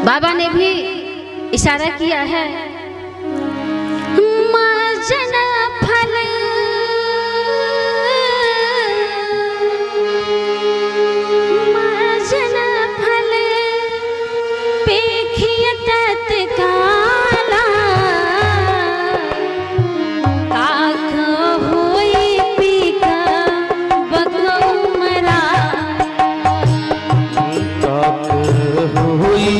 बाबा ने भी इशारा किया है, मर्जन फल मर्जन फल पेखिय तत्काला काक होई पीका बकौ मरा काक होई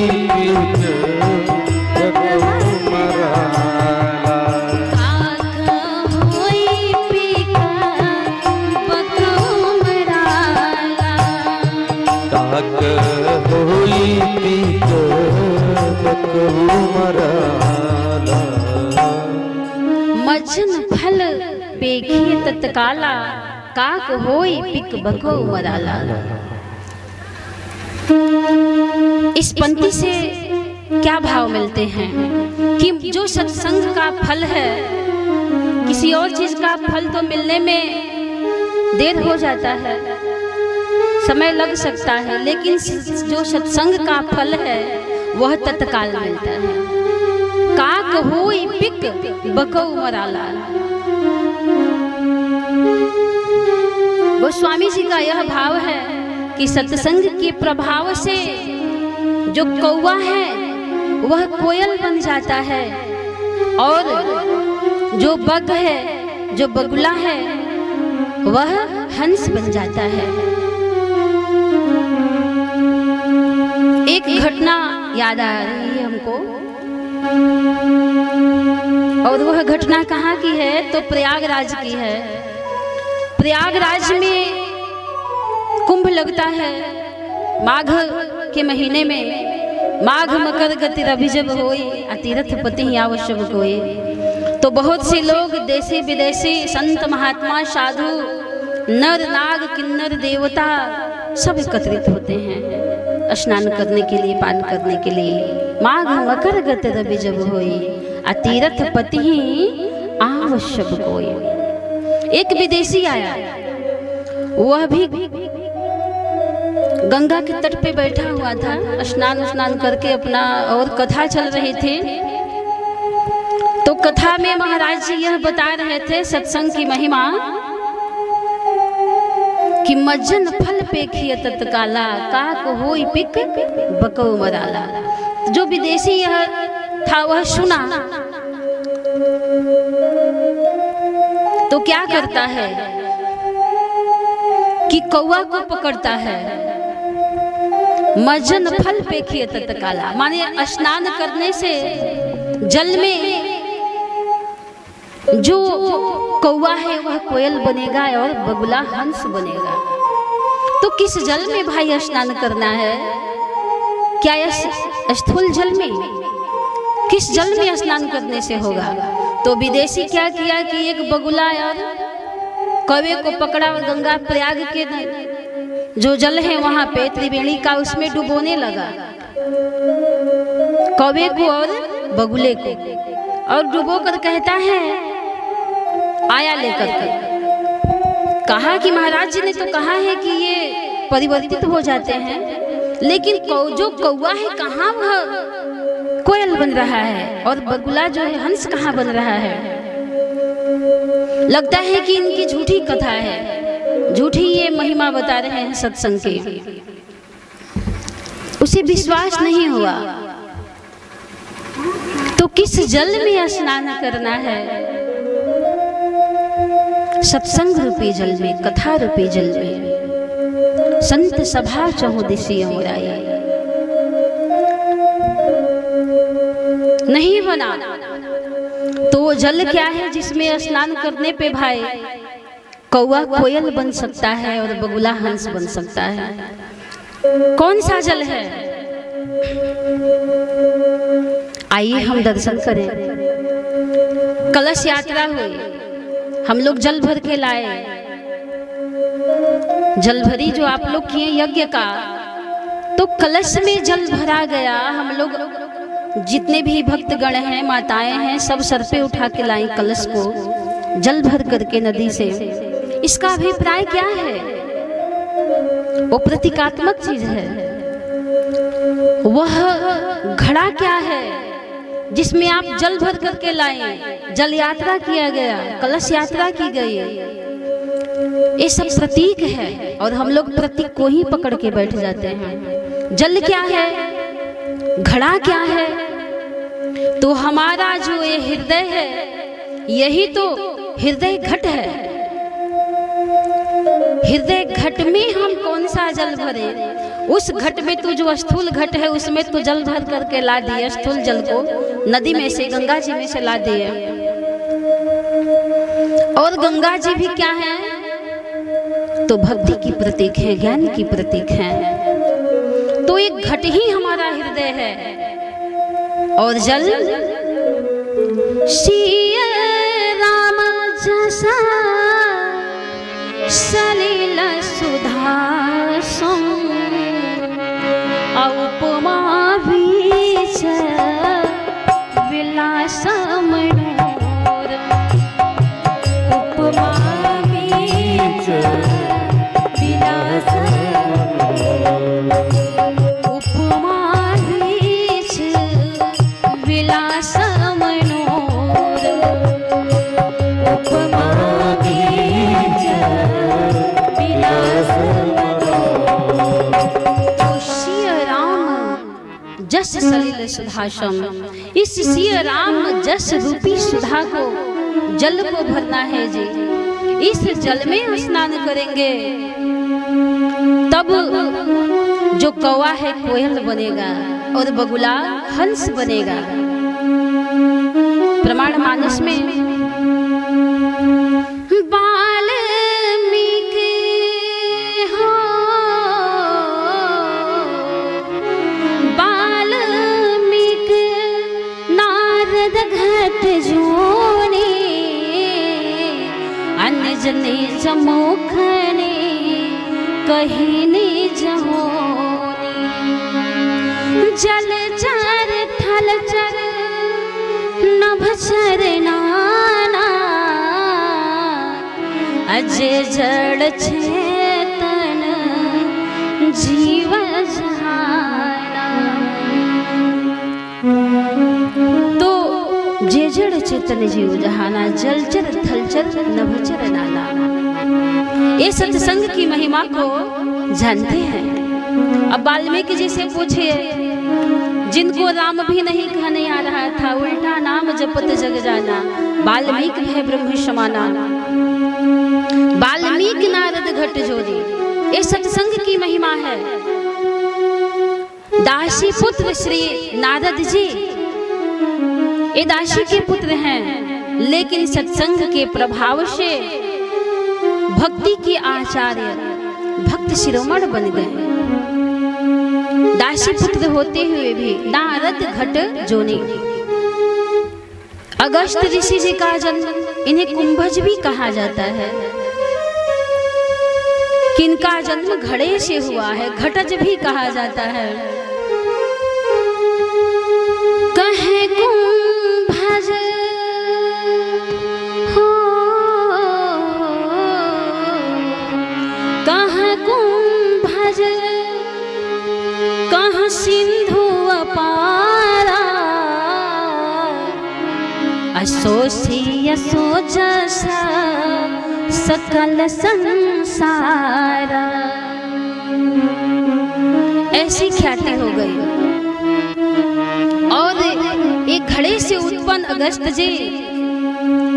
मर्जन फल पेखिय तत्काला काक होई पिक बको मराला। इस पंक्ति से क्या भाव मिलते हैं कि जो सत्संग का फल है, किसी और चीज का फल तो मिलने में देर हो जाता है, समय लग सकता है, लेकिन जो सत्संग का फल है वह तत्काल मिलता है। काक होई पिक बकौ मराला। गोस्वामी जी का यह भाव है कि सत्संग के प्रभाव से जो कौवा है वह कोयल बन जाता है, और जो बग है, जो बगुला है, वह हंस बन जाता है। एक घटना याद आ रही है हमको, और वह घटना कहाँ की है तो प्रयागराज की है। प्रयागराज में कुंभ लगता है माघ के महीने में। माघ मकर गति रवि जब होई तीर्थ पति आवश्यक होई। तो बहुत से लोग देशी विदेशी संत महात्मा साधु नर नाग किन्नर देवता सब एकत्रित होते हैं स्नान करने के लिए, पान करने के लिए। माघ मकर गति रवि जब होई तीर्थ पति आवश्यक कोई। एक विदेशी आया, वह भी गंगा के तट पे बैठा हुआ था, स्नान करके अपना, और कथा चल रही थी। तो कथा में महाराज जी यह बता रहे थे सत्संग की महिमा कि मज्जन फल पेखिय तत्काला काक होई पिक बकौ मराला। जो विदेशी यह था वह सुना तो क्या करता है कि कौवा को पकड़ता है। मज्जन फल पेखिय तत्काला माने स्नान करने से जल में जो कौवा है वह कोयल बनेगा और बगुला हंस बनेगा। तो किस जल में भाई स्नान करना है? क्या यह स्थूल जल में? किस जल में स्नान करने से होगा? तो विदेशी क्या किया कि एक बगुला और कौवे को पकड़ा और गंगा प्रयाग के जो जल है वहां पे त्रिवेणी का, उसमें डुबोने लगा कौवे को और बगुले को, और डुबो कर कहता है आया लेकर कर। कहा कि महाराज जी ने तो कहा है कि ये परिवर्तित हो जाते हैं, लेकिन जो कौवा है कहाँ वह कोयल बन रहा है और बगुला जो है हंस कहाँ बन रहा है? लगता है कि इनकी झूठी कथा है, झूठी ये महिमा बता रहे हैं सत्संग के। उसे विश्वास नहीं हुआ। तो किस जल में स्नान करना है? सत्संग रूपी जल में, कथा रूपी जल में। संत सभा चहुदिशी ओराई नहीं बना तो वो जल क्या है जिसमें स्नान करने पे भाई कौवा कोयल बन सकता है और बगुला हंस बन सकता है? कौन सा जल है? आइए हम दर्शन करें। कलश यात्रा हुई, हम लोग जल भर के लाए। जल भरी जो आप लोग किए यज्ञ का, तो कलश में जल भरा गया। हम लोग जितने भी भक्तगण हैं, माताएं हैं, सब सर पे उठा के लाई कलश को जल भर करके नदी से। इसका अभिप्राय क्या है? वो प्रतीकात्मक चीज है। वह घड़ा क्या है जिसमें आप जल भर करके लाए, जल यात्रा किया गया, कलश यात्रा की गई, ये सब प्रतीक है और हम लोग प्रतीक को ही पकड़ के बैठ जाते हैं। जल क्या है, घड़ा क्या है, तो हमारा जो ये हृदय है यही तो हृदय घट है। हृदय घट में हम कौन सा जल भरे, उस घट में तो जो स्थूल घट है उसमें तो जल भर करके ला दिए, स्थूल जल को नदी में से, गंगा जी में से ला दिए। और गंगा जी भी क्या है, तो भक्ति की प्रतीक है, ज्ञान की प्रतीक है। तो एक घट ही हमारा हृदय है और जल सिया राम जैसा सलिल सुधा सम उपमा बीच विलास मनोर, उपमा बीच विलास, उपमा बीच विलास मनोर, उपमा बीच विलास जस सलिल सुधाशम। इस सिया राम जस रूपी सुधा को, जल को भरना है जी। इस जल में स्नान करेंगे तब जो कौवा है कोयल बनेगा और बगुला हंस बनेगा। प्रमाण मानस में जने जमोखने कहीने जहोनी, जल चर थल चर नभचर नाना, अजय जड़ चेतन जीव जहाना। तो जे जड़ चेतन जीव जहाना, जलचर थलचर नभचर नाना। ये सत्संग की महिमा को जानते हैं। अब वाल्मीकि जी से पूछिए, जिनको राम भी नहीं कहने आ रहा था, उल्टा नाम जपत जग जाना, वाल्मीकि है ब्रह्म समाना। वाल्मीकि नारद घट जोड़ी, ये सत्संग की महिमा है। दासी पुत्र श्री नारद जी ये दासी के पुत्र हैं, लेकिन सत्संग के प्रभाव से भक्ति के आचार्य, भक्त शिरोमणि बन गए। दासी पुत्र होते हुए भी नारद घट जोनी। अगस्त ऋषि जी का जन्म, इन्हें कुंभज भी कहा जाता है। किनका जन्म घड़े से हुआ है, घटज भी कहा जाता है। कहे कुंभज हो, कहाँ कुंभज, कहाँ सिंधु अपारा, असोसी असो जसा सकल संसारा। ऐसी ख्याति हो गई। और एक घड़े से उत्पन्न अगस्त जी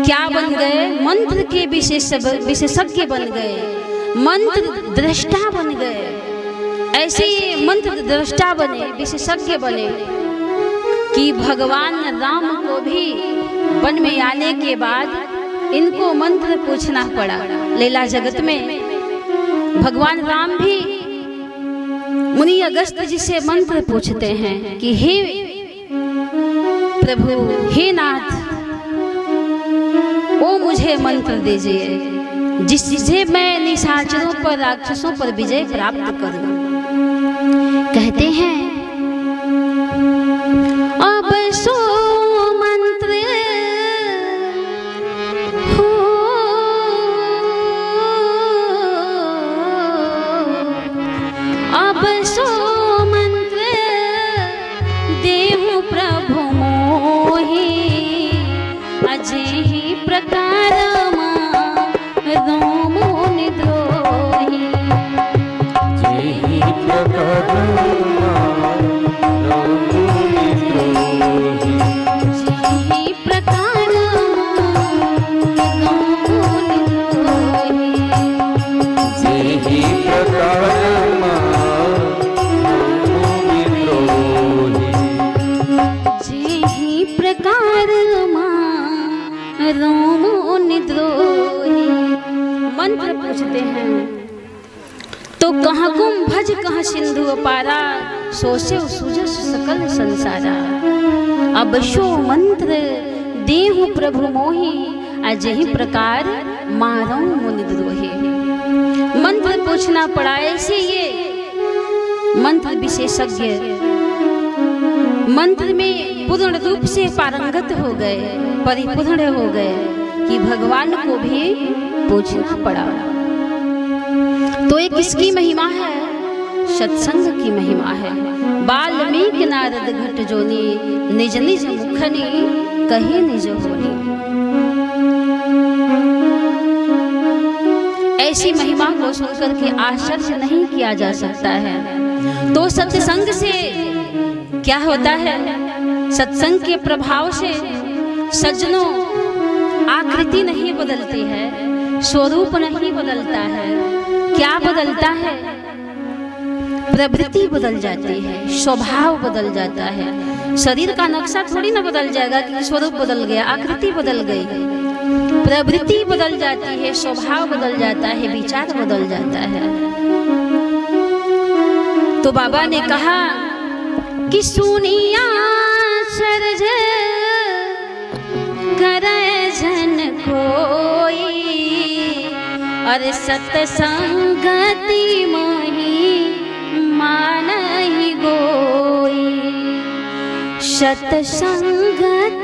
क्या बन गए, मंत्र के विशेषज्ञ बन गए, मंत्र दृष्टा बन गए। ऐसे मंत्र दृष्टा बने, विशेषज्ञ बने कि भगवान राम को भी वन में आने के बाद इनको मंत्र पूछना पड़ा। लीला जगत में भगवान राम भी मुनि अगस्त जी से मंत्र पूछते हैं कि हे प्रभु, हे नाथ, वो मुझे मंत्र दीजिए जिससे मैं निशाचरों पर, राक्षसों पर विजय प्राप्त करूं। कहते हैं अब सो मंत्र हो, अब सो मंत्र अजेहि प्रकार रोमुन द्रोही। जेहि प्रकार जेहि प्रकार रोमुन द्रोही। जेहि प्रकार जेहि प्रकार रोमुन द्रोही। मंत्र पूछते हैं तो कहाँ गुम भज कहाँ सिंधु अपारा, सोचे सुजस सकल संसारा। अब शो मंत्र देहु प्रभु मोहि, अजहि प्रकार मारो मुनि द्रोही। मंत्र पूछना पड़ा, ऐसे ये मंत्र विशेषज्ञ मंत्र में पूर्ण रूप से पारंगत हो गए, परिपूर्ण हो गए कि भगवान को भी पूछना पड़ा। तो एक किसकी महिमा है? सत्संग की महिमा है। वाल्मीकि नारद घट जोनी, निज निज मुखनी कहे निज होनी। ऐसी महिमा को सुनकर के आश्चर्य नहीं किया जा सकता है। तो सत्संग से क्या होता है? सत्संग के प्रभाव से सज्जनों आकृति नहीं बदलती है, स्वरूप नहीं बदलता है। क्या बदलता है? प्रवृत्ति बदल जाती है, स्वभाव बदल जाता है। शरीर का नक्शा थोड़ी ना बदल जाएगा कि स्वरूप बदल गया, आकृति बदल गई। प्रवृत्ति बदल जाती है, स्वभाव बदल जाता है, विचार बदल जाता है। तो बाबा ने कहा कि सुनिया सरज करे जन कोई, और सत्संगति मोहि मानहि गोई। सत्संगति